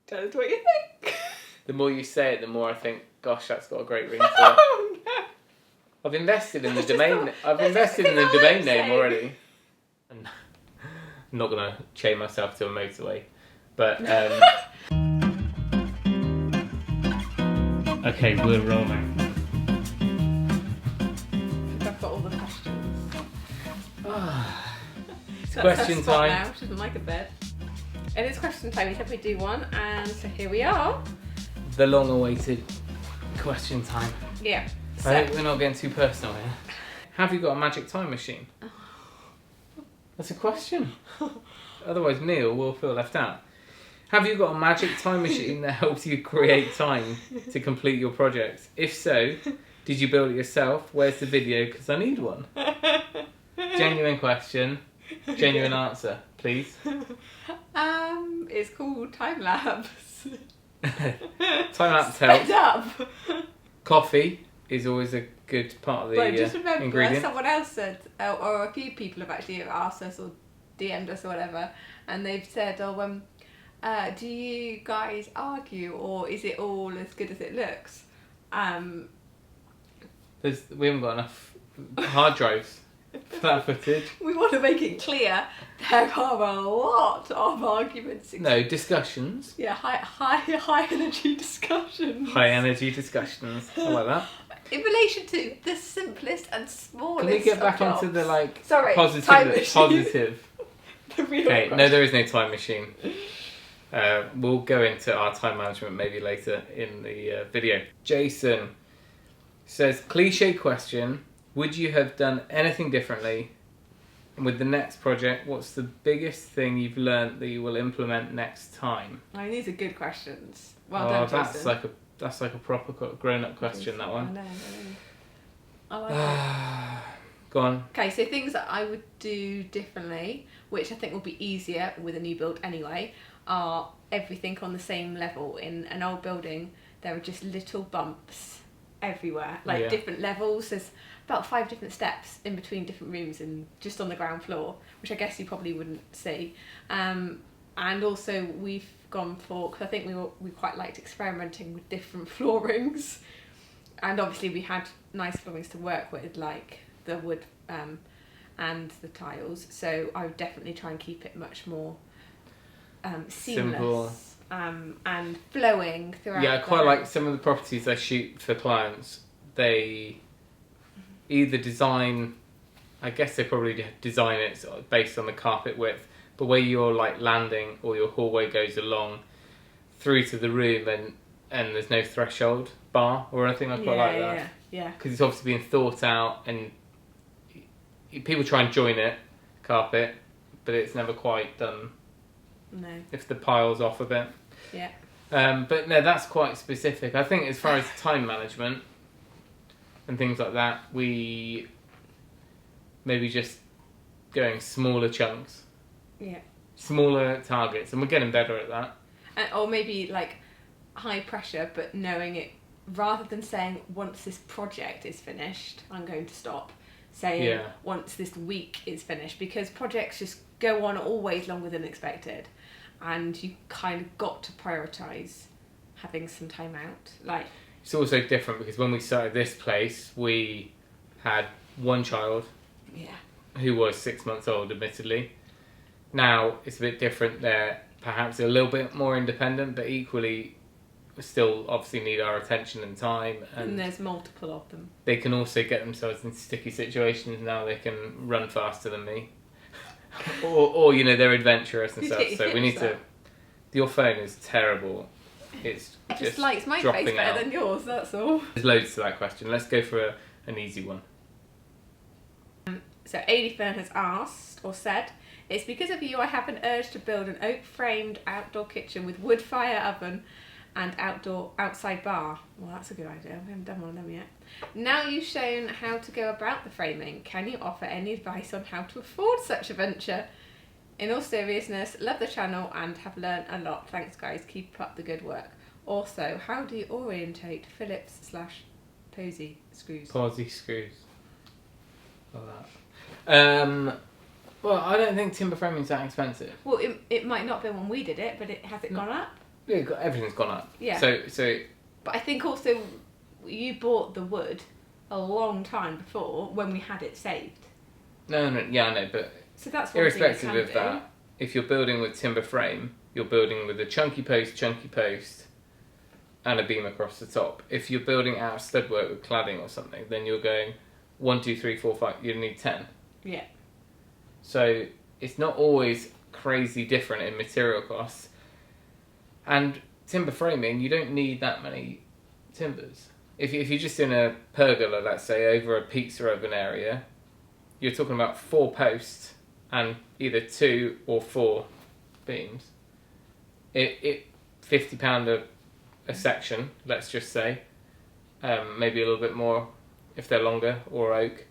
Tell us what you think. The more you say it, the more I think, gosh, that's got a great ring to it. Oh no. I've invested in the domain. I've invested in the domain name already. And I'm not gonna chain myself to a motorway, but okay, we're rolling. I've got all the questions. It's question time. Now. She doesn't like a bed. It is question time. We said we'd do one, and so here we are. The long-awaited question time. Yeah. I hope we're not getting too personal here. Have you got a magic time machine? That's a question. Otherwise Neil will feel left out. Have you got a magic time machine that helps you create time to complete your projects? If so, did you build it yourself? Where's the video? Because I need one. Genuine question. Genuine answer, please. It's called time lapse. Time lapse Sped helps. up. Coffee is always a good part of the But just remember, ingredient. someone else said, or a few people have actually asked us or DM'd us or whatever, and they've said, do you guys argue or is it all as good as it looks? We haven't got enough hard drives for that footage. We want to make it clear there are a lot of arguments. No, discussions. Yeah, high energy discussions. High energy discussions. I like that. In relation to the simplest and smallest. Can we get back of onto the Sorry, positive? time machine. Positive. The real Okay, question. no, there is no time machine. We'll go into our time management maybe later in the video. Jason says, cliche question, would you have done anything differently? And with the next project, what's the biggest thing you've learned that you will implement next time? I mean, these are good questions. Well done, Jason. That's like a proper grown-up question, that one. I know. I like it. Go on. Okay, so things that I would do differently, which I think will be easier with a new build anyway, are everything on the same level. In an old building, there are just little bumps everywhere, different levels. There's about 5 different steps in between different rooms and just on the ground floor, which I guess you probably wouldn't see. And also we've gone for, because I think we quite liked experimenting with different floorings, and obviously we had nice floorings to work with, like the wood and the tiles, so I would definitely try and keep it much more seamless. Simple. And flowing throughout. Yeah, I quite like some of the properties I shoot for clients. They either design, I guess they probably design it sort of based on the carpet width, but where your landing or your hallway goes along through to the room and there's no threshold bar or anything, I quite like that. Yeah. Because it's obviously been thought out, and people try and join it, carpet, but it's never quite done. No. If the pile's off a bit. Yeah. But no, that's quite specific. I think as far as time management and things like that, we maybe just going smaller chunks. Yeah. Smaller targets, and we're getting better at that. Or maybe high pressure, but knowing it, rather than saying once this project is finished, I'm going to stop. Saying once this week is finished, because projects just go on always longer than expected, and you kind of got to prioritise having some time out. It's also different because when we started this place, we had one child, who was 6 months old, admittedly. Now it's a bit different. They're perhaps a little bit more independent, but equally still obviously need our attention and time. And there's multiple of them. They can also get themselves in sticky situations now. They can run faster than me. or they're adventurous and stuff. So we need to... Your phone is terrible. It's just likes my dropping face better out. than yours, that's all. There's loads to that question. Let's go for an easy one. So Ailey Fern has asked, or said, it's because of you I have an urge to build an oak-framed outdoor kitchen with wood fire oven and outside bar. Well, that's a good idea. We haven't done one of them yet. Now you've shown how to go about the framing, can you offer any advice on how to afford such a venture? In all seriousness, love the channel and have learned a lot. Thanks guys, keep up the good work. Also, how do you orientate Phillips/Posey screws? Posey screws. Like that. Well, I don't think timber framing is that expensive. Well, it might not be when we did it, but has it gone up? Yeah, everything's gone up. Yeah. So. But I think also you bought the wood a long time before when we had it saved. No, yeah, I know, but so that's one irrespective thing of that, if you're building with timber frame, you're building with a chunky post, and a beam across the top. If you're building out of stud work with cladding or something, then you're going 1, 2, 3, 4, 5. You need 10. Yeah. So it's not always crazy different in material costs. And timber framing, you don't need that many timbers. If you're just in a pergola, let's say, over a pizza oven area, you're talking about 4 posts and either 2 or 4 beams. It £50 a section, let's just say, maybe a little bit more if they're longer, or oak.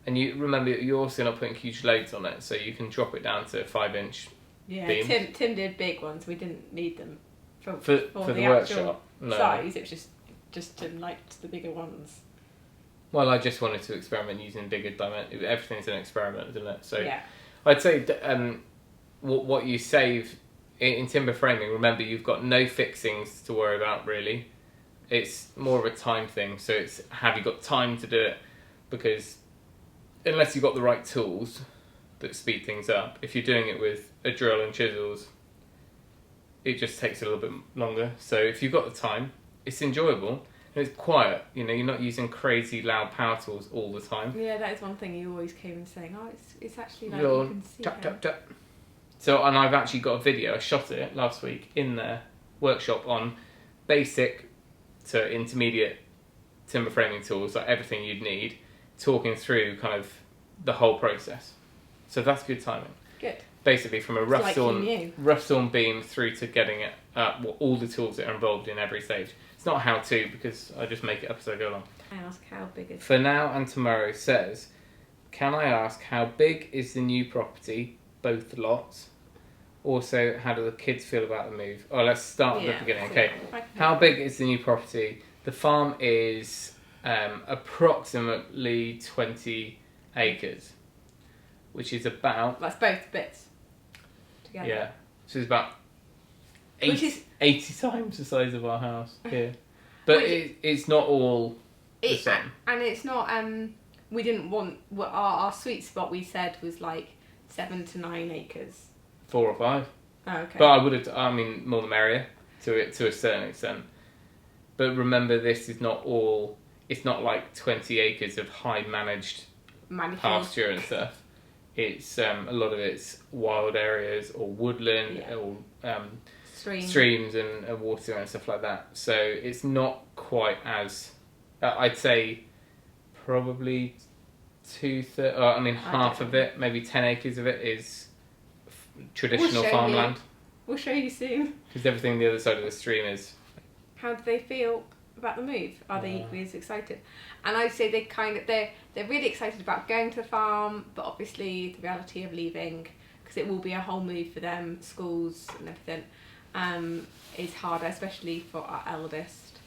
And you remember, you're also not putting huge loads on it, so you can drop it down to 5-inch beams. Tim did big ones. We didn't need them for the the workshop. No. size. It was just Tim liked the bigger ones. Well, I just wanted to experiment using bigger dimensions. Everything's an experiment, isn't it? So yeah. I'd say what you save in timber framing, remember, you've got no fixings to worry about, really. It's more of a time thing. So it's, have you got time to do it? Because unless you've got the right tools that speed things up, if you're doing it with a drill and chisels, it just takes a little bit longer. So if you've got the time, it's enjoyable. And it's quiet, you're not using crazy loud power tools all the time. Yeah, that is one thing you always came in saying, it's actually like You're you can see tap, tap, tap. So, and I've actually got a video, I shot it last week in the workshop on basic to intermediate timber framing tools, like everything you'd need, talking through kind of the whole process. So that's good timing. Good. Basically from a rough sawn beam through to getting it up, all the tools that are involved in every stage. It's not how to, because I just make it up as I go along. I ask how big is For Now and Tomorrow says, can I ask how big is the new property, both lots? Also, how do the kids feel about the move? Oh, let's start at the beginning. Okay, how big is the new property? The farm is approximately 20 acres, which is about... That's both bits together. Yeah, so it's about 80 times the size of our house here. But it's not all the same. And it's not... we didn't want... Our sweet spot, we said, was like 7 to 9 acres. 4 or 5. Oh, okay. But I would have... I mean, more the merrier, to a certain extent. But remember, this is not all... It's not like 20 acres of high managed pasture and stuff. It's a lot of it's wild areas or woodland or streams and water and stuff like that. So it's not quite as... I'd say probably half of it, maybe 10 acres of it is traditional farmland. We'll show you soon. Because everything on the other side of the stream is... How do they feel about the move? Are they equally as excited? And I'd say they're really excited about going to the farm, but obviously the reality of leaving, because it will be a whole move for them, schools and everything, is harder, especially for our eldest.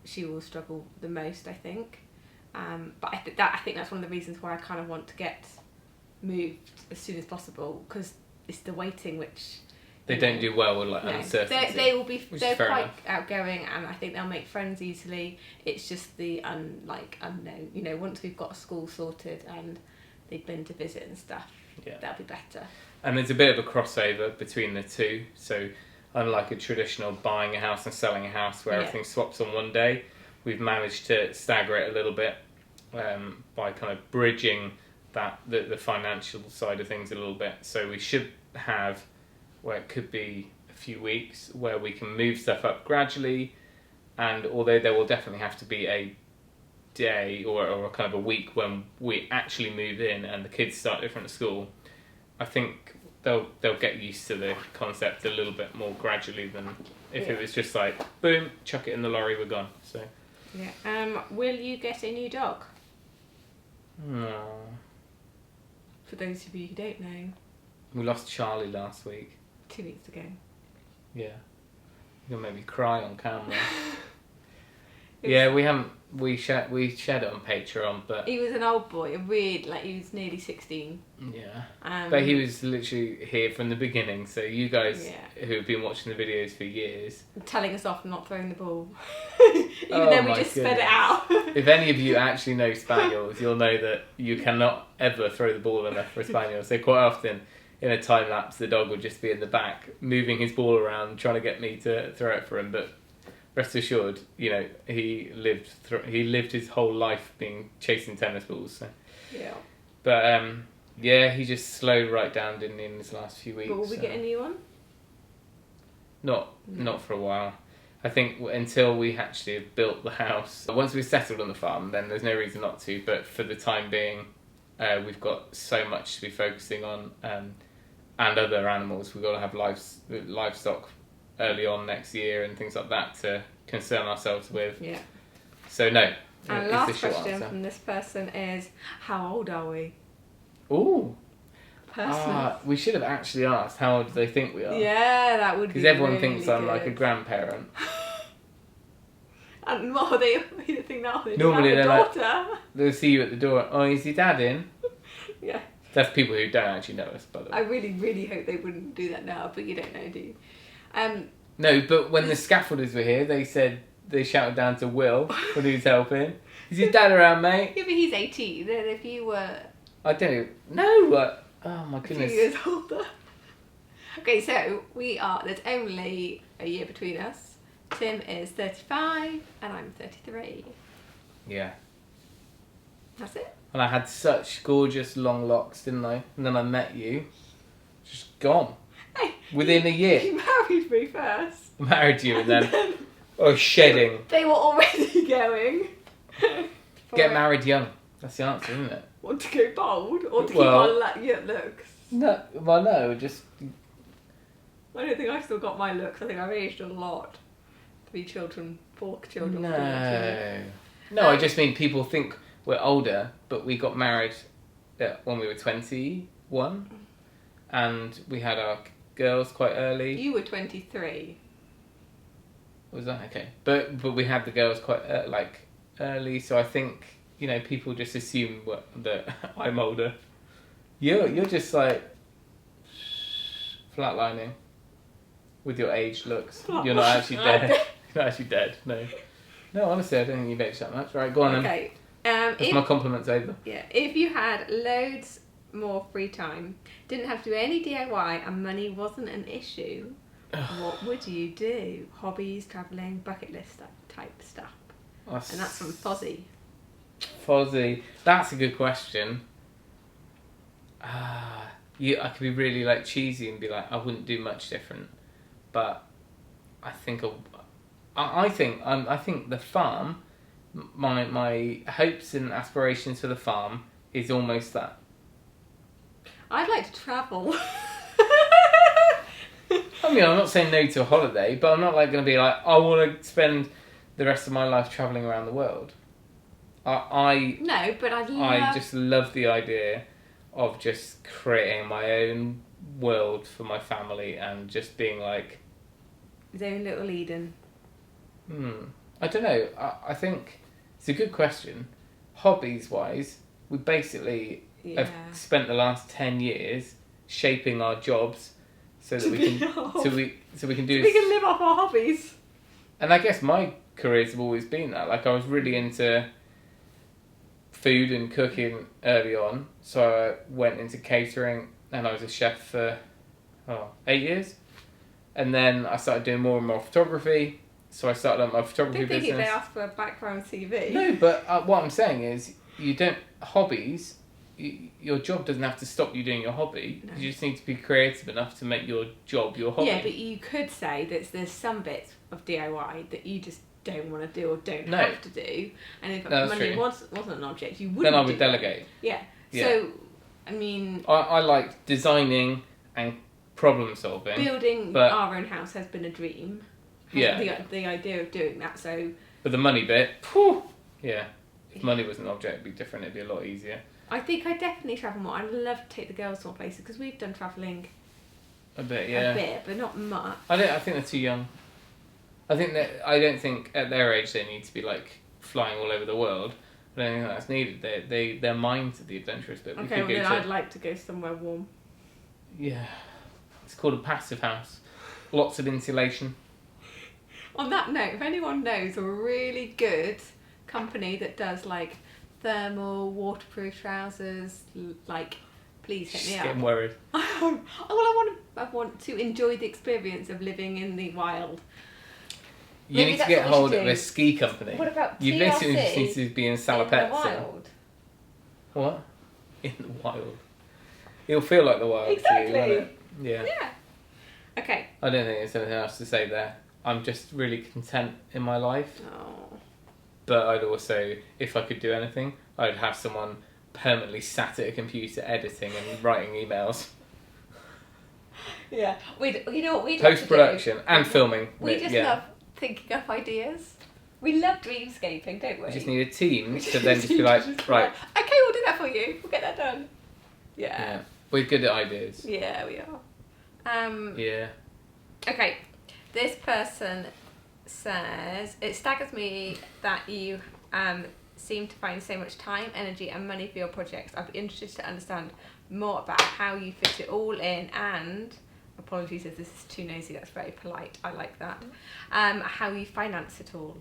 She will struggle the most, I think. But I think that's one of the reasons why I kind of want to get moved as soon as possible, because it's the waiting which... They don't do well with uncertainty. They will be. They're quite enough. outgoing, and I think they'll make friends easily. It's just the unknown. Once we've got a school sorted and they've been to visit and stuff, that'll be better. And there's a bit of a crossover between the two. So unlike a traditional buying a house and selling a house where everything swaps on one day, we've managed to stagger it a little bit by kind of bridging the financial side of things a little bit. So we should have, where it could be a few weeks, where we can move stuff up gradually, and although there will definitely have to be a day or a kind of a week when we actually move in and the kids start different at school, I think they'll get used to the concept a little bit more gradually than if it was just like, boom, chuck it in the lorry, we're gone. So will you get a new dog? No. For those of you who don't know, We lost Charlie last week. 2 weeks ago. Yeah. You'll make me cry on camera. Yeah, we haven't. We shared it on Patreon, but He was an old boy, he was nearly 16. yeah. Um, But he was literally here from the beginning. So you guys Yeah. who have been watching the videos for years, telling us off and not throwing the ball. Even Oh though we my just sped it goodness. out. if any of you actually know spaniels, you'll know that you cannot ever throw the ball enough for a spaniel. So quite often, in a time lapse, the dog would just be in the back, moving his ball around, trying to get me to throw it for him. But rest assured, he lived his whole life chasing tennis balls. So. Yeah. But yeah, he just slowed right down, didn't he, in his last few weeks. But will we get a new one? Not for a while. I think until we actually have built the house. Once we've settled on the farm, then there's no reason not to. But for the time being, we've got so much to be focusing on, and other animals. We've got to have livestock early on next year and things like that to concern ourselves with. Yeah. So no. And is last the short question answer. from this person is, how old are we? Ooh. Personally. We should have actually asked how old do they think we are. Yeah, that would be Because everyone really thinks I'm like a good. grandparent. And what are they think now? They Normally have a they're like- daughter. They'll see you at the door. Oh, is your dad in? Yeah. That's people who don't actually know us, by the way. I really, really hope they wouldn't do that now, but you don't know, do you? No, but when the scaffolders were here, they shouted down to Will when he was helping. Is your dad around, mate? Yeah, but he's 18, and if you were I don't know. No. Oh my a few goodness. years older. Okay, so there's only a year between us. Tim is 35, and I'm 33. Yeah. That's it. And I had such gorgeous long locks, didn't I? And then I met you. Just gone. Hey, Within a year. You married me first. I married you and then... Oh, shedding. They were already going. Get married young. That's the answer, isn't it? Want to go bold or to keep Well- on your looks? No, just... I don't think I've still got my looks. I think I've aged a lot. 4 children. No. No, I just mean people think we're older, but we got married when we were 21 and we had our girls quite early. You were 23. Was that okay? But we had the girls quite early, so I think people just assume that I'm older. You're just like flatlining with your aged looks. You're not actually dead. You're not actually dead. No, honestly, I don't think you've aged that much. Right, go on then. Okay. That's my compliments over. Yeah. If you had loads more free time, didn't have to do any DIY, and money wasn't an issue, what would you do? Hobbies, travelling, bucket list type stuff. And that's from Fozzie. Fozzie. That's a good question. I could be really cheesy and be like, I wouldn't do much different, but I think the farm. My hopes and aspirations for the farm is almost that. I'd like to travel. I mean, I'm not saying no to a holiday, but I'm not going to be like, I want to spend the rest of my life travelling around the world. No, but I just love the idea of just creating my own world for my family and just being like... his own little Eden. I don't know. I think it's a good question. Hobbies-wise, we basically have spent the last 10 years shaping our jobs so that we can do... We can live off our hobbies. And I guess my careers have always been that. I was really into food and cooking early on, so I went into catering and I was a chef for 8 years, and then I started doing more and more photography, so I started up my photography I don't think business. they asked for a background CV. No, but what I'm saying is your job doesn't have to stop you doing your hobby. No. You just need to be creative enough to make your job your hobby. Yeah, but you could say that there's some bits of DIY that you just don't want to do or don't have to do, and if money wasn't an object, you wouldn't. Then I would delegate. Yeah. Yeah. So, I mean, I like designing and problem solving. building our own house has been a dream. Yeah. The idea of doing that. So. But the money bit, whew, yeah. If money was an object, it'd be different. It'd be a lot easier. I think I definitely travel more. I'd love to take the girls to more places because we've done travelling. A bit, yeah. A bit, but not much. I think they're too young. I don't think at their age they need to be like flying all over the world. I don't think that's needed. Their minds are the adventurous bit. Okay, well then I'd like to go somewhere warm. Yeah, it's called a passive house. Lots of insulation. On that note, if anyone knows a really good company that does like thermal, waterproof trousers, like, please hit me Just up. getting worried. I want to enjoy the experience of living in the wild. You Maybe need to that's get what we hold should of do. a ski company. What about You basically just TLC need to be in in the Salopets. wild? What? In the wild. It'll feel like the wild to you, won't Exactly. it? Yeah. Yeah. Okay. I don't think there's anything else to say there. I'm just really content in my life. Oh. But I'd also, if I could do anything, I'd have someone permanently sat at a computer editing and writing emails. Yeah. You know what we Post-production and filming. We just love thinking up ideas. We love dreamscaping, don't we? We just need a team to then just be like, right. Okay, we'll do that for you. We'll get that done. Yeah. We're good at ideas. Yeah, we are. Yeah. Okay. This person says, it staggers me that you seem to find so much time, energy and money for your projects. I'd be interested to understand more about how you fit it all in, and apologies if this is too nosy, that's very polite, I like that. How you finance it all.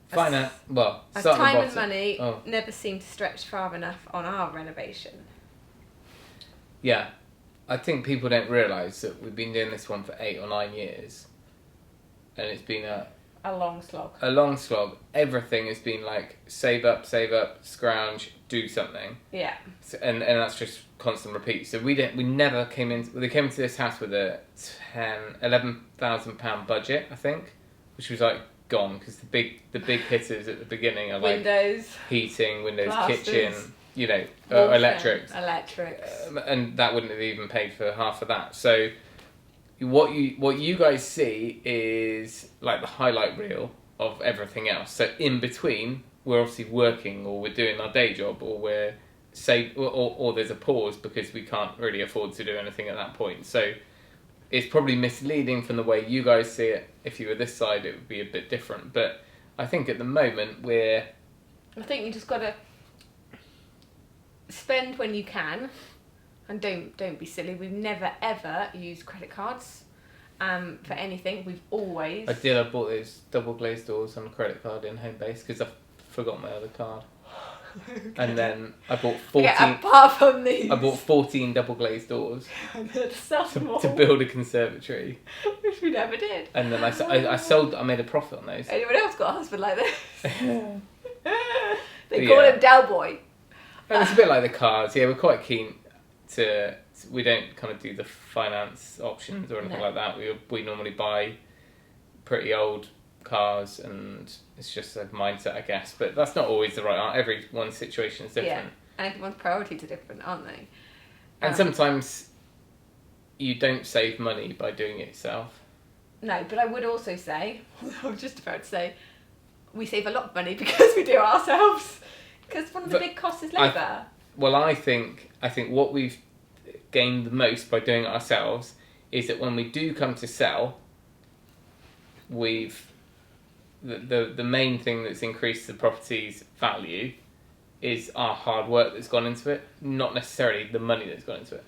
Finance, well, As start at the time and bottom. money Oh. never seem to stretch far enough on our renovation. Yeah. I think people don't realise that we've been doing this one for 8 or 9 years. And it's been A long slog. a long slog. Everything has been like, save up, scrounge, do something. Yeah. So, and that's just constant repeat. So we never came into this house with a £11,000 budget, I think, which was like gone, because the big hitters at the beginning are like Windows, heating, windows, plasters, kitchen, wall electrics. Electrics. And that wouldn't have even paid for half of that. So what you guys see is like the highlight reel of everything else. So in between, we're obviously working, or we're doing our day job, or we're or there's a pause because we can't really afford to do anything at that point. So it's probably misleading from the way you guys see it. If you were this side, it would be a bit different. But I think at the moment I think you just gotta spend when you can, and don't be silly. We've never ever used credit cards for anything. We've always. I bought those double glazed doors on a credit card in Homebase because I forgot my other card. Okay. And then I bought 14. Okay, apart from these, I bought 14 double glazed doors to build a conservatory, which we never did. And then I sold. I made a profit on those. Anyone else got a husband like this? They But call yeah. him Del Boy. And it's a bit like the cars. Yeah, we're quite keen to. We don't kind of do the finance options or anything like that. We normally buy pretty old cars, and it's just a mindset, I guess. But that's not always the right answer. Everyone's situation is different. Yeah, and everyone's priorities are different, aren't they? And sometimes you don't save money by doing it yourself. No, but I would also say, I was just about to say, we save a lot of money because we do it ourselves. Because one of the big costs is labour. I think what we've gained the most by doing it ourselves is that when we do come to sell, the main thing that's increased the property's value is our hard work that's gone into it, not necessarily the money that's gone into it.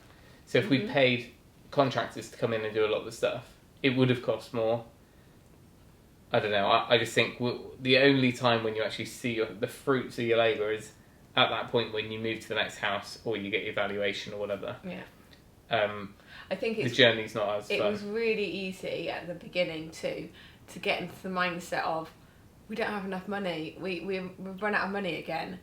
So if we paid contractors to come in and do a lot of the stuff, it would have cost more. I don't know. I just think the only time when you actually see the fruits of your labour is at that point when you move to the next house or you get your valuation or whatever. Yeah. I think the journey's not as fun. It was really easy at the beginning to get into the mindset of we don't have enough money. We've run out of money again,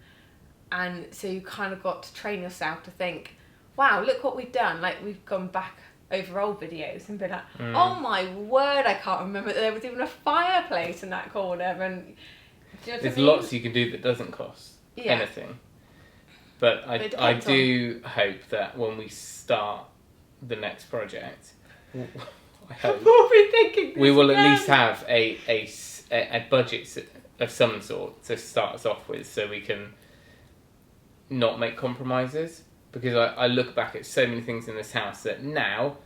and so you kind of got to train yourself to think, wow, look what we've done. Like we've gone back over old videos and been like, oh my word, I can't remember that there was even a fireplace in that corner. And do you know what there's I mean? lots you can do that doesn't cost anything. But I do hope that when we start the next project, I hope we'll be thinking we will at least have a budget of some sort to start us off with, so we can not make compromises. Because I look back at so many things in this house that now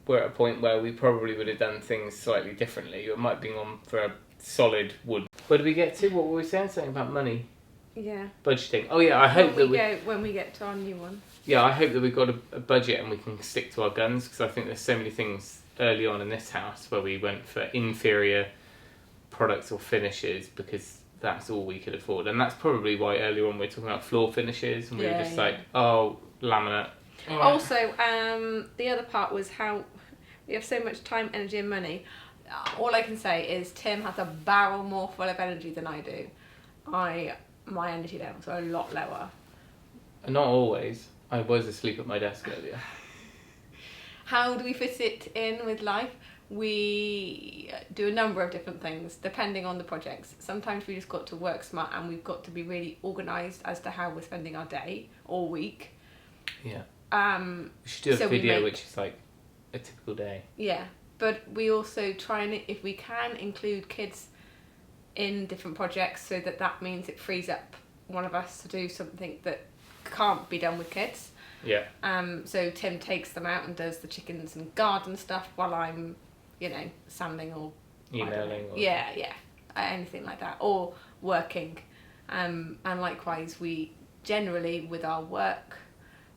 we're at a point where we probably would have done things slightly differently. It might have been on for a solid wood. Where did we get to? What were we saying? Something about money. Yeah. Budgeting. Oh yeah, I hope that when we get to our new one. Yeah, I hope that we've got a budget and we can stick to our guns, because I think there's so many things early on in this house where we went for inferior products or finishes because that's all we could afford. And that's probably why earlier on we were talking about floor finishes and we were just like, oh, laminate. Right. Also, the other part was how we have so much time, energy and money. All I can say is Tim has a barrel more full of energy than I do. My energy levels are a lot lower. Not always. I was asleep at my desk earlier. How do we fit it in with life? We do a number of different things depending on the projects. Sometimes we just got to work smart and we've got to be really organised as to how we're spending our day or week. Yeah. We should do a video which is like a typical day. Yeah, but we also try and, if we can, include kids in different projects, so that means it frees up one of us to do something that can't be done with kids. Yeah. So Tim takes them out and does the chickens and garden stuff while I'm, sanding or emailing. Or... Yeah, anything like that, or working. And likewise, we generally with our work,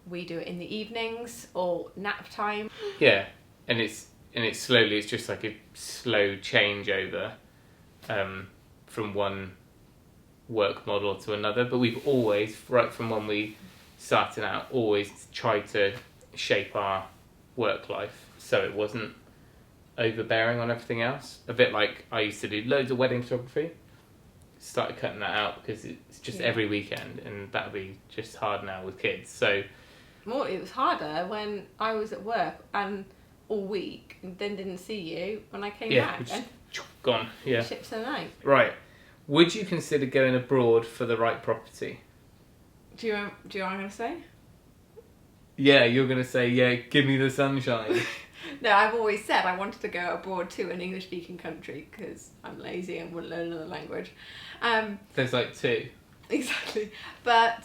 we do it in the evenings or nap time. Yeah, and it's slowly. It's just like a slow changeover from one work model to another. But we've always, right from when we started out, always tried to shape our work life so it wasn't overbearing on everything else. A bit like I used to do loads of wedding photography. Started cutting that out because it's just every weekend, and that would be just hard now with kids. So. Well, it was harder when I was at work and all week and then didn't see you when I came back. Just gone. Yeah. Ships in the night. Right. Would you consider going abroad for the right property? Do you know what I'm going to say? Yeah, you're going to say, yeah, give me the sunshine. No, I've always said I wanted to go abroad to an English-speaking country because I'm lazy and wouldn't learn another language. There's like two. Exactly. But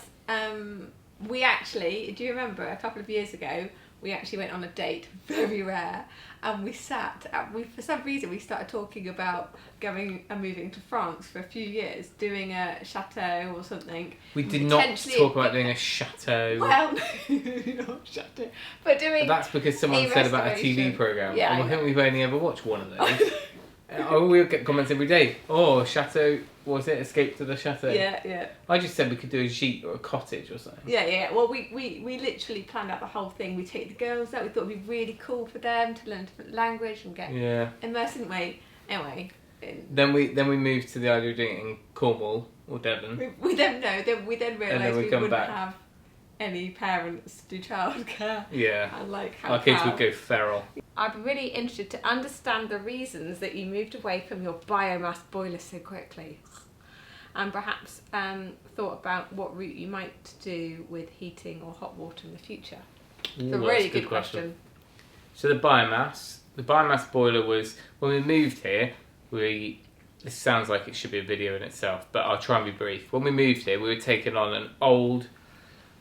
we actually, do you remember a couple of years ago, we actually went on a date, very rare, and we sat, for some reason we started talking about going and moving to France for a few years, doing a chateau or something. We did not talk about doing a chateau. Well, no, not chateau, but doing. That's because someone said about a TV programme. Yeah, I think we've only ever watched one of those. We'll get comments every day. Oh, chateau, what was it? Escape to the chateau. Yeah. I just said we could do a gîte or a cottage or something. Yeah. Well, we literally planned out the whole thing. We take the girls out. We thought it'd be really cool for them to learn a different language and get immersed in the way. Anyway. Then we moved to the idea of doing it in Cornwall or Devon. We then realised we wouldn't have any parents do childcare. Yeah. And our kids would go feral. I'd be really interested to understand the reasons that you moved away from your biomass boiler so quickly, and perhaps thought about what route you might do with heating or hot water in the future. It's a really good question. So the biomass boiler was, when we moved here, this sounds like it should be a video in itself, but I'll try and be brief. When we moved here, we were taking on an old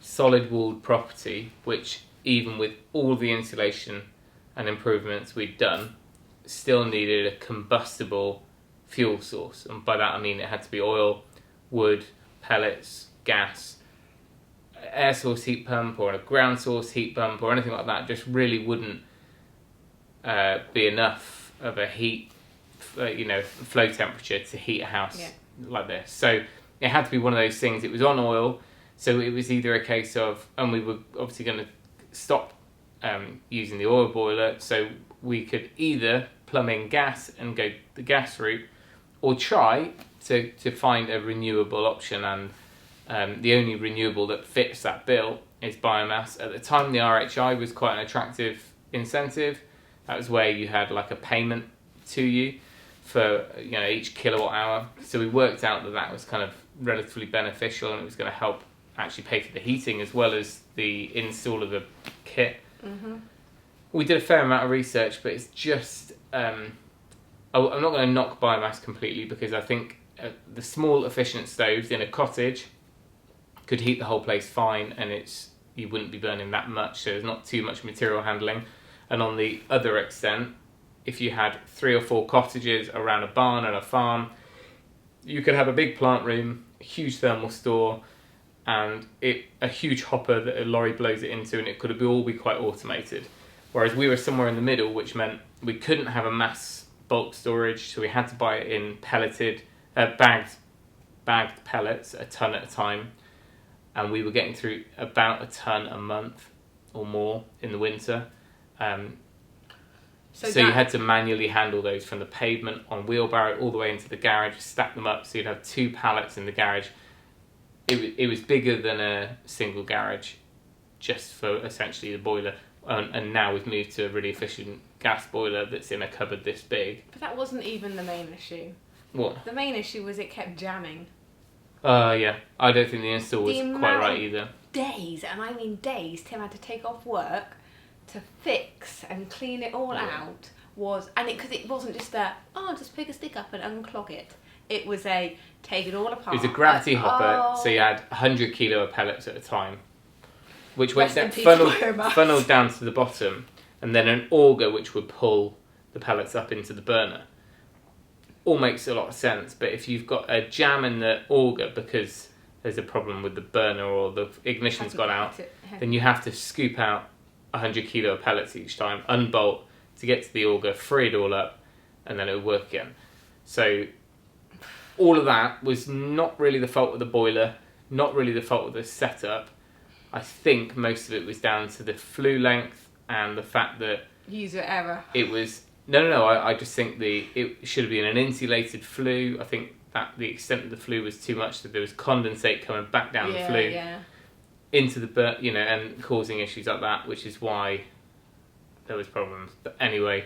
solid walled property, which even with all the insulation and improvements we'd done, still needed a combustible fuel source. And by that I mean it had to be oil, wood, pellets, gas, air source heat pump or a ground source heat pump or anything like that. Just really wouldn't be enough of a heat, flow temperature to heat a house like this. So it had to be one of those things. It was on oil, so it was either a case of, and we were obviously going to stop using the oil boiler, so we could either plumb in gas and go the gas route, or try to find a renewable option. And the only renewable that fits that bill is biomass. At the time, the RHI was quite an attractive incentive. That was where you had like a payment to you for each kilowatt hour. So we worked out that was kind of relatively beneficial, and it was going to help actually pay for the heating as well as the install of the kit. Mm-hmm. We did a fair amount of research, but it's just I'm not going to knock biomass completely, because I think the small efficient stoves in a cottage could heat the whole place fine, and you wouldn't be burning that much, so there's not too much material handling. And on the other extent, if you had 3 or 4 cottages around a barn and a farm, you could have a big plant room, a huge thermal store, and a huge hopper that a lorry blows it into, and it could all be quite automated. Whereas we were somewhere in the middle, which meant we couldn't have a mass bulk storage, so we had to buy it in pelleted, bagged pellets, a ton at a time, and we were getting through about a ton a month or more in the winter. So you had to manually handle those from the pavement on wheelbarrow all the way into the garage, stack them up, so you'd have 2 pallets in the garage. It was bigger than a single garage, just for essentially the boiler. And now we've moved to a really efficient gas boiler that's in a cupboard this big. But that wasn't even the main issue. What? The main issue was it kept jamming. Yeah. I don't think the install was quite right either. Days, and I mean days, Tim had to take off work to fix and clean it all out. Because it wasn't just just pick a stick up and unclog it. It was take it all apart. It was a gravity hopper, so you had 100 kilo of pellets at a time, which went funneled down to the bottom, and then an auger which would pull the pellets up into the burner. All makes a lot of sense, but if you've got a jam in the auger because there's a problem with the burner or the ignition's gone out, then you have to scoop out 100 kilo of pellets each time, unbolt to get to the auger, free it all up, and then it would work again. So all of that was not really the fault of the boiler, not really the fault of the setup. I think most of it was down to the flue length and the fact that user error. It was no. I just think it should have been an insulated flue. I think that the extent of the flue was too much, that there was condensate coming back down the flue into the and causing issues like that, which is why there was problems. But anyway,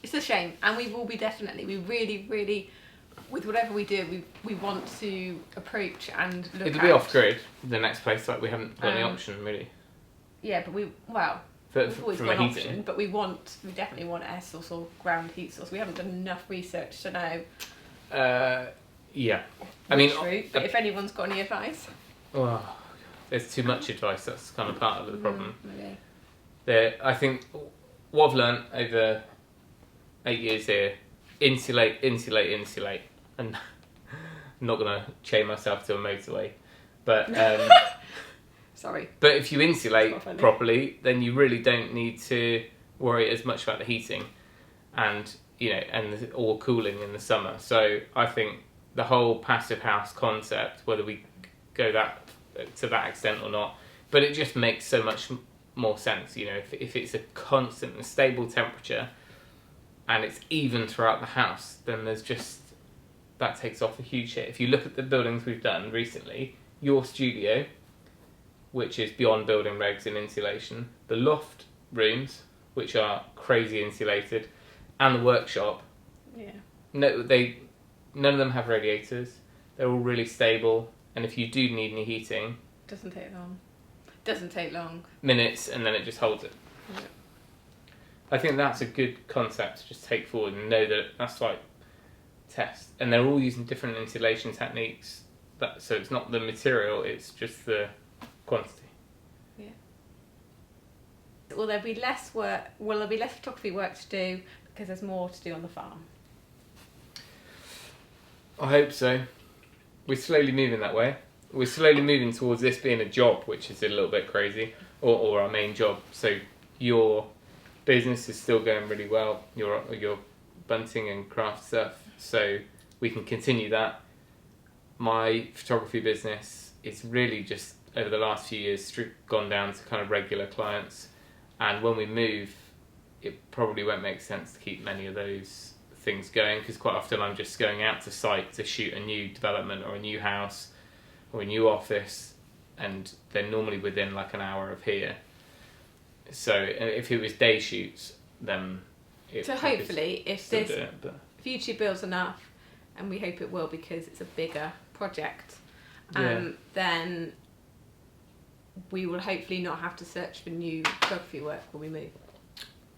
it's a shame, and we will be we really, really, with whatever we do, we want to approach and look. It'll be off grid. The next place, we haven't got any option really. Yeah, but we've always got an option, but we definitely want air source or ground heat source. We haven't done enough research to know. Yeah, I mean, but if anyone's got any advice, there's too much advice. That's kind of part of the problem. Maybe. I think what I've learned over 8 years here: insulate, and I'm not gonna chain myself to a motorway, but. Sorry. But if you insulate properly, then you really don't need to worry as much about the heating and or cooling in the summer. So I think the whole passive house concept, whether we go to that extent or not, but it just makes so much more sense. If it's a constant and stable temperature and it's even throughout the house, then that takes off a huge hit. If you look at the buildings we've done recently, your studio, which is beyond building regs in insulation, the loft rooms, which are crazy insulated, and the workshop. Yeah. None of them have radiators. They're all really stable, and if you do need any heating, doesn't take long. Minutes, and then it just holds it. Yeah. I think that's a good concept to just take forward and know that that's test. And they're all using different insulation techniques. So it's not the material; it's just the quantity. Yeah. Will there be less work? Will there be less photography work to do because there's more to do on the farm? I hope so. We're slowly moving that way. We're slowly moving towards this being a job, which is a little bit crazy, or our main job. So your business is still going really well. Your bunting and craft stuff. So we can continue that. My photography business is really just over the last few years gone down to kind of regular clients, and when we move, it probably won't make sense to keep many of those things going, because quite often I'm just going out to site to shoot a new development or a new house or a new office, and they're normally within an hour of here. So if it was day shoots, then hopefully if this future builds enough, and we hope it will because it's a bigger project, then we will hopefully not have to search for new photography work when we move.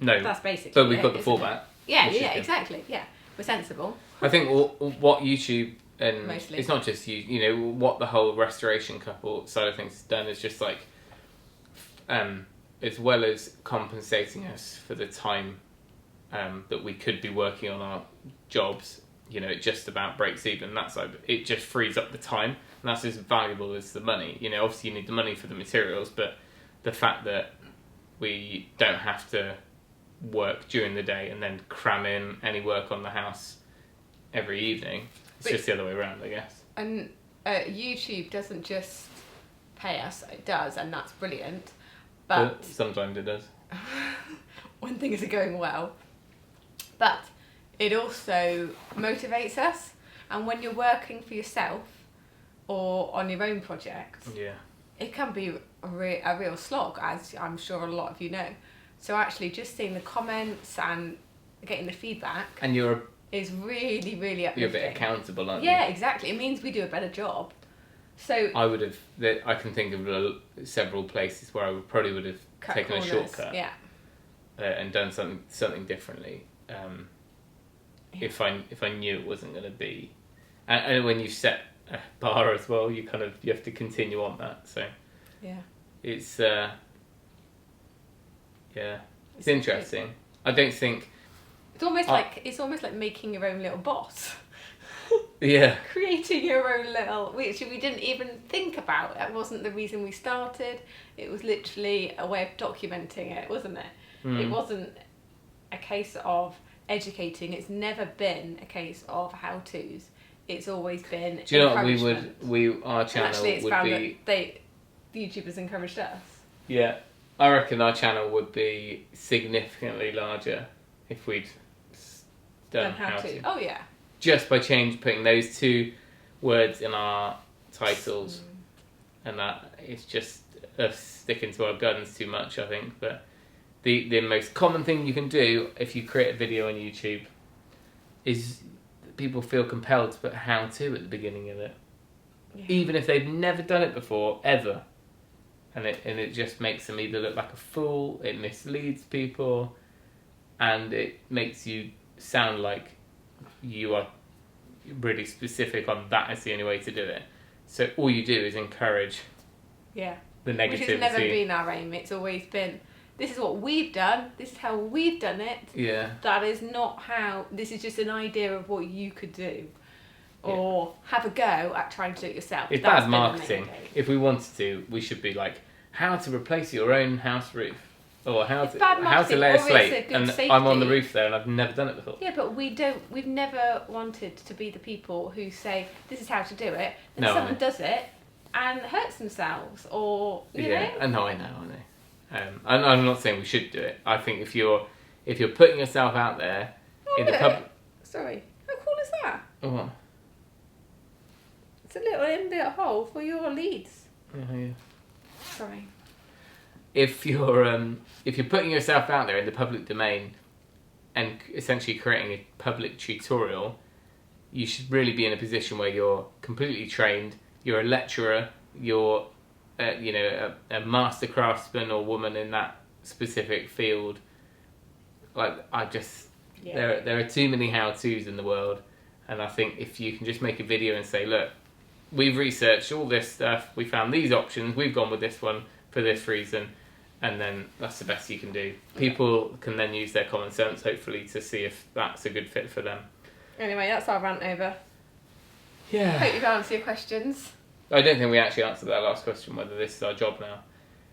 No, that's basically. But we've got the fallback. Yeah, exactly. Yeah, we're sensible. I think what YouTube and mostly, it's not just what the whole restoration couple side of things has done is just as well as compensating us for the time that we could be working on our jobs, you know, it just about breaks even that side. It just frees up the time, and that's as valuable as the money. You know, obviously you need the money for the materials, but the fact that we don't have to work during the day and then cram in any work on the house every evening, it's just the other way around, I guess. And YouTube doesn't just pay us, it does, and that's brilliant. But sometimes it does. when things are going well. But it also motivates us, and when you're working for yourself or on your own project, it can be a real slog, as I'm sure a lot of you know. So actually just seeing the comments and getting the feedback and is really, really uplifting. You're a bit accountable, aren't you? Yeah, exactly. It means we do a better job. So I can think of several places where I probably would have taken a shortcut, and done something differently. If I knew it wasn't going to be, and when you set a bar as well, you have to continue on that. So it's it's interesting. I don't think it's almost like making your own little boss. Creating your own little, which we didn't even think about. That wasn't the reason we started. It was literally a way of documenting it, wasn't it? It wasn't a case of educating. It's never been a case of how-tos. It's always been Do you know what our channel actually would be... the YouTubers encouraged us. Yeah. I reckon our channel would be significantly larger if we'd done how-to. Oh, yeah. Just by putting those two words in our titles, and that it's just us sticking to our guns too much, I think. But the most common thing you can do if you create a video on YouTube is people feel compelled to put how-to at the beginning of it, even if they've never done it before, ever. And it just makes them either look like a fool, it misleads people, and it makes you sound like you are really specific on that as the only way to do it. So all you do is encourage the negativity. Which has never been our aim. It's always been, this is what we've done, this is how we've done it. Yeah. That is not how, this is just an idea of what you could do. Or have a go at trying to do it yourself. It's bad marketing. If we wanted to, we should be like, how to replace your own house roof. Or how to lay a slate, and safety. I'm on the roof there and I've never done it before. Yeah, but we've never wanted to be the people who say, this is how to do it, and someone does it and hurts themselves, or, you know? I know. I'm not saying we should do it. I think if you're putting yourself out there in the public... Sorry, how cool is that? What? It's a little inbuilt hole for your leads. Yeah. Sorry. If you're putting yourself out there in the public domain and essentially creating a public tutorial, you should really be in a position where you're completely trained, you're a lecturer, you're a master craftsman or woman in that specific field. Like, there are too many how-tos in the world, and I think if you can just make a video and say, look, we've researched all this stuff, we found these options, we've gone with this one for this reason, and then that's the best you can do. People can then use their common sense, hopefully, to see if that's a good fit for them. Anyway, that's our rant over. Yeah. Hope you've answered your questions. I don't think we actually answered that last question, whether this is our job now.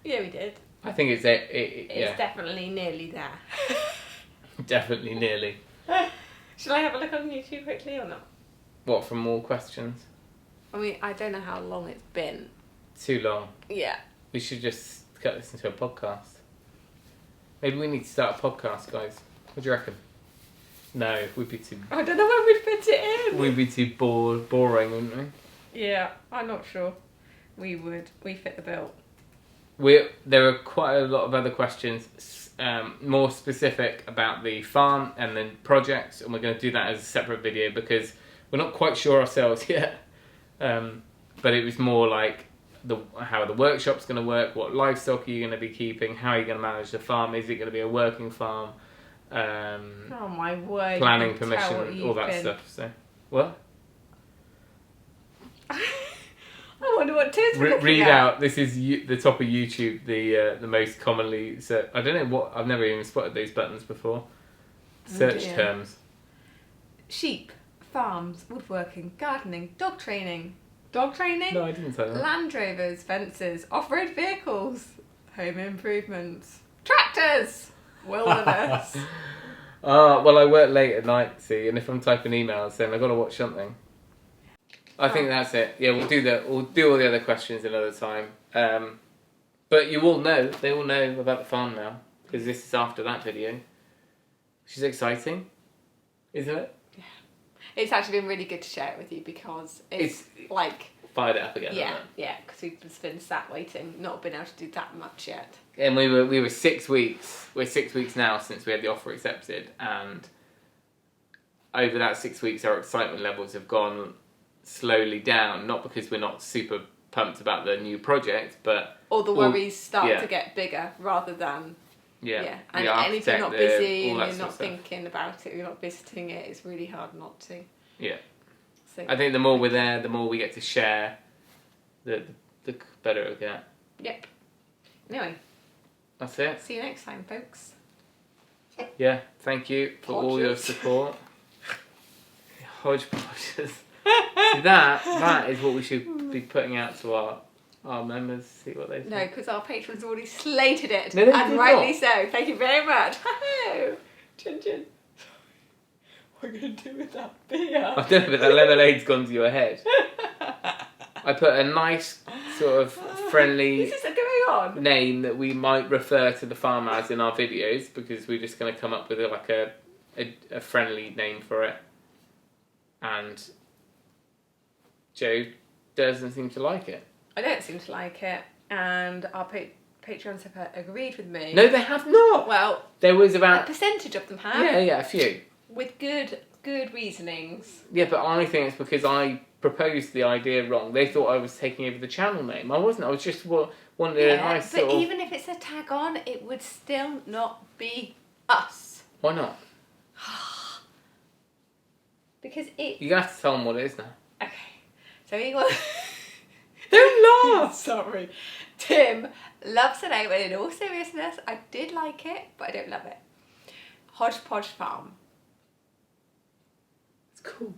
Yeah, we did. I think it's definitely nearly there. Definitely nearly. Shall I have a look on YouTube quickly or not? What, for more questions? I mean, I don't know how long it's been. Too long. Yeah. We should just cut this into a podcast. Maybe we need to start a podcast, guys. What do you reckon? No, we'd be too... I don't know when we'd fit it in. We'd be too boring, wouldn't we? Yeah, I'm not sure. We would. We fit the bill. There are quite a lot of other questions, more specific about the farm and the projects, and we're going to do that as a separate video because we're not quite sure ourselves yet. But it was more like how the workshop's going to work, what livestock are you going to be keeping, how are you going to manage the farm, is it going to be a working farm, oh my word, planning permission, all that stuff. So what? I wonder what Tim's looking Read at. out. This is the top of YouTube. The most commonly I don't know what. I've never even spotted these buttons before. Search dear. terms. Sheep, farms, woodworking, gardening, dog training. Dog training? No, I didn't say that. Land Rovers, fences, off-road vehicles, home improvements, tractors, wilderness. Well, I work late at night, see, and if I'm typing emails, then I've got to watch something. I think that's it. Yeah, we'll do that. We'll do all the other questions another time. But you all know, they all know about the farm now, because this is after that video. Which is exciting, isn't it? Yeah. It's actually been really good to share it with you because it's like... Fired it up again. Yeah, because we've just been sat waiting, not been able to do that much yet. And we were 6 weeks. We're 6 weeks now since we had the offer accepted, and over that 6 weeks, our excitement levels have gone slowly down. Not because we're not super pumped about the new project, but or the worries start to get bigger rather than And if you're not busy and you're not thinking about it, you're not visiting it, it's really hard not to. Yeah. So, I think the more we're there, the more we get to share, the better it'll get. Yep. Anyway. That's it. See you next time, folks. Yeah, thank you for all your support. Hodgepodges. See, that is what we should be putting out to our members, see what they think. No, because our patrons already slated it. No, they and did rightly not. so. Thank you very much. Chin chin. What are you going to do with that beer? I don't know, but that lemonade's gone to your head. I put a nice sort of friendly Is this going on? name that we might refer to the farm as in our videos, because we're just going to come up with a friendly name for it. And Joe doesn't seem to like it. I don't seem to like it, and our patrons have agreed with me. No, they have not. Well, there was a about percentage of them have. yeah, a few. With good reasonings. Yeah, but I think it's because I proposed the idea wrong. They thought I was taking over the channel name. I wasn't. I was just wanted a nice but sort of... even if it's a tag on, it would still not be us. Why not? Because it... You have to tell them what it is now. Okay. So he was... Don't laugh! Sorry. Tim loves to know, but in all seriousness, I did like it, but I don't love it. Hodgepodge Farm. It's cool.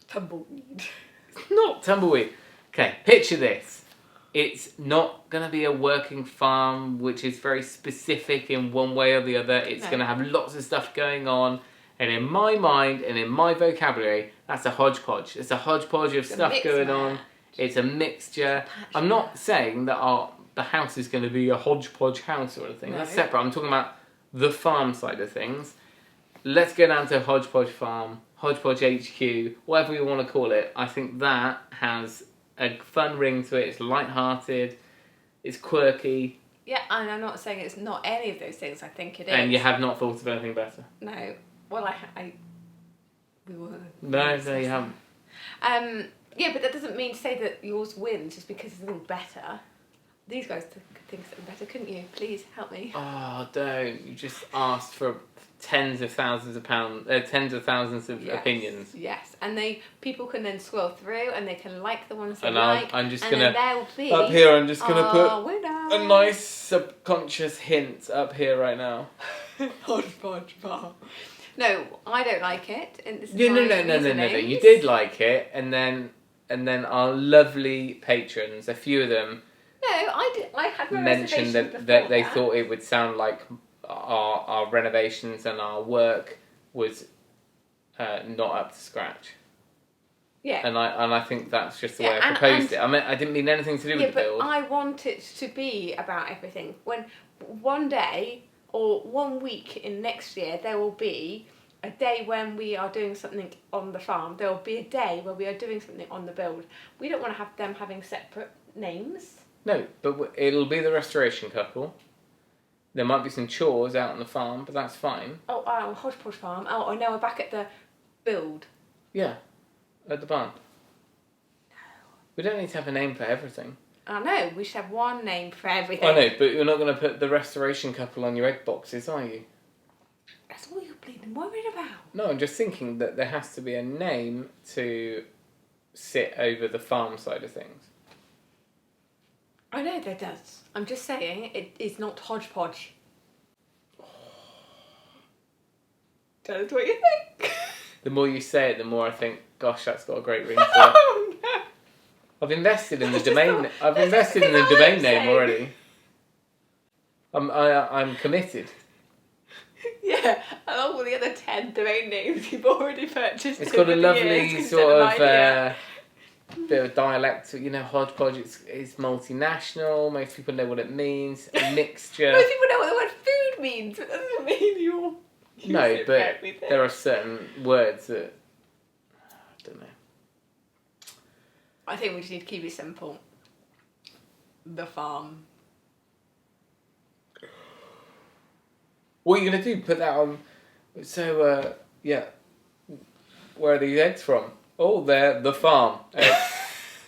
Tumbleweed. It's not tumbleweed. Okay, picture this. It's not going to be a working farm which is very specific in one way or the other. It's going to have lots of stuff going on. And in my mind and in my vocabulary, that's a hodgepodge. It's a hodgepodge of stuff going on. It's a mixture. I'm not saying that the house is going to be a hodgepodge house or anything. No. That's separate. I'm talking about the farm side of things. Let's go down to Hodgepodge Farm, Hodgepodge HQ, whatever you want to call it. I think that has a fun ring to it. It's light-hearted. It's quirky. Yeah, and I'm not saying it's not any of those things. I think it is. And you have not thought of anything better? No. Well, we were. No, you haven't. Yeah, but that doesn't mean to say that yours wins just because it's a little better. These guys could think something better, couldn't you? Please help me. Oh, don't. You just asked for tens of thousands of opinions. Yes, and people can then scroll through and they can like the ones they and like. I'm just and gonna they'll be up here. I'm just gonna put winner. a nice subconscious hint up here right now. Hodgepodge Farm. No, I don't like it. And this is No. You did like it, and then our lovely patrons, a few of them. No, I did. I had my mentioned that they thought it would sound like our renovations and our work was not up to scratch. Yeah. And I think that's just the way I proposed it. I mean, I didn't mean anything to do with the build. I want it to be about everything. When one day or 1 week in next year, there will be a day when we are doing something on the farm. There will be a day where we are doing something on the build. We don't want to have them having separate names. No, but it'll be the restoration couple. There might be some chores out on the farm, but that's fine. Oh, Hodgepodge Farm. Oh, no, we're back at the build. Yeah, at the barn. No. We don't need to have a name for everything. I know, we should have one name for everything. I know, but you're not going to put the restoration couple on your egg boxes, are you? That's all you're bleeding worried about. No, I'm just thinking that there has to be a name to sit over the farm side of things. I know there does. I'm just saying it is not Hodgepodge. Tell us what you think. The more you say it, the more I think, gosh, that's got a great ring to it. Oh no. I've invested in the That's just domain. not- I've that's invested just in the because domain I'm name saying. already. I'm committed. Yeah, along with the other 10 domain names you've already purchased. It's got over a the lovely years, sort an of idea. bit of dialect. You know, Hodgepodge. It's multinational. Most people know what it means. A mixture. Most people know what the word food means, but that doesn't mean you No, it for but everything. there are certain words that I don't know. I think we just need to keep it simple. The farm. What are you gonna do? Put that on? So yeah. Where are these eggs from? Oh, they're the farm eggs.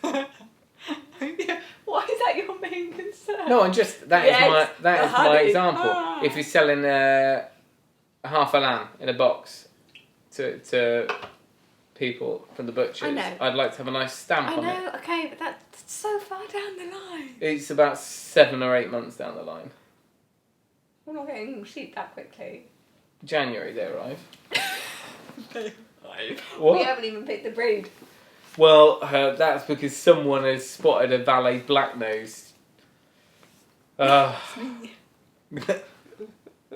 Yeah. Why is that your main concern? No, and just that is Yes, my the my honey. example. Ah. If you're selling half a lamb in a box to people from the butchers, I know. I'd like to have a nice stamp I on it. know, okay, but that's so far down the line. It's about 7 or 8 months down the line. We're not getting sheep that quickly. January they arrive. We What? haven't even picked the breed. Well, that's because someone has spotted a valet black-nosed.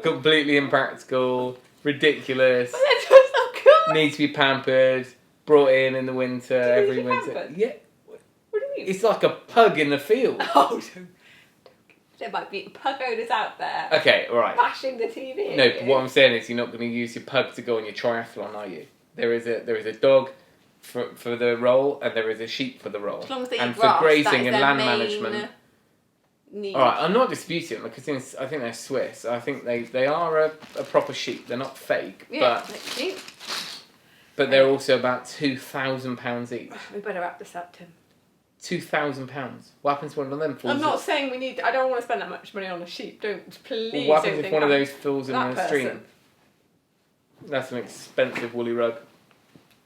Completely impractical, ridiculous. But that's just not good. Needs to be pampered. Brought in the winter, Do you need every to be winter. pampered? Yeah, What do you mean? it's like a pug in the field. Oh, there might be pug owners out there Okay, all right. bashing the TV. No, but what I'm saying is you're not going to use your pug to go on your triathlon, are you? There is a dog for the role, and there is a sheep for the role. As long as they and eat for grass, grazing that is and their land main management. need. All right, I'm not disputing them because I think they're Swiss. I think they are a proper sheep. They're not fake, Yeah, they're cute. but they're also about £2,000 each. We better wrap this up, Tim. £2,000. What happens when one of them falls? I'm not saying we need. I don't want to spend that much money on a sheep. Please. Well, what happens don't if think one of I'm those falls in that the stream? person. That's an expensive woolly rug.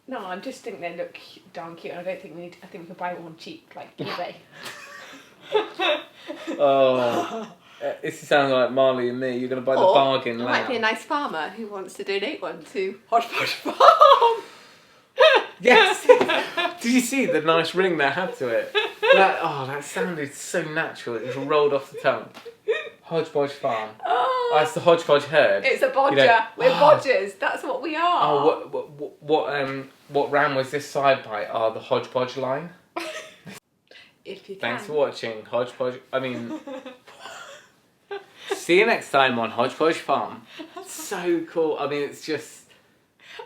No, I just think they look darn cute, and I don't think we need. I think we could buy one cheap, like eBay. Oh, this sounds like Marley and me. You're going to buy the bargain There lamb. might be a nice farmer who wants to donate one to Hodgepodge Farm. Yes. Did you see the nice ring that had to it? That sounded so natural. It just rolled off the tongue. Hodgepodge Farm. Oh, That's the Hodgepodge herd. it's a bodger. You know, We're bodgers. That's what we are. Oh, what ram was this side by? The Hodgepodge line. If you can. Thanks for watching, Hodgepodge. See you next time on Hodgepodge Farm. So cool. I mean, it's just.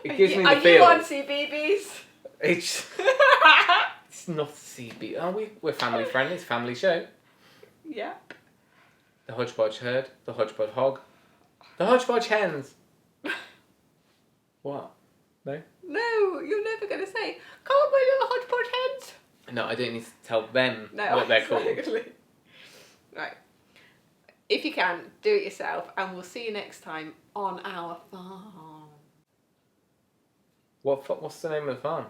It gives me the Are feel. you on CBeebies? It's not CB. Are we? We're family friendly. It's a family show. Yeah. The Hodgepodge herd. The Hodgepodge hog. The Hodgepodge hens. What? No? No, you're never going to say, come on, my little Hodgepodge hens. No, I don't need to tell them No, what they're called. exactly. Right. If you can, do it yourself, and we'll see you next time on our farm. What's the name of the farm?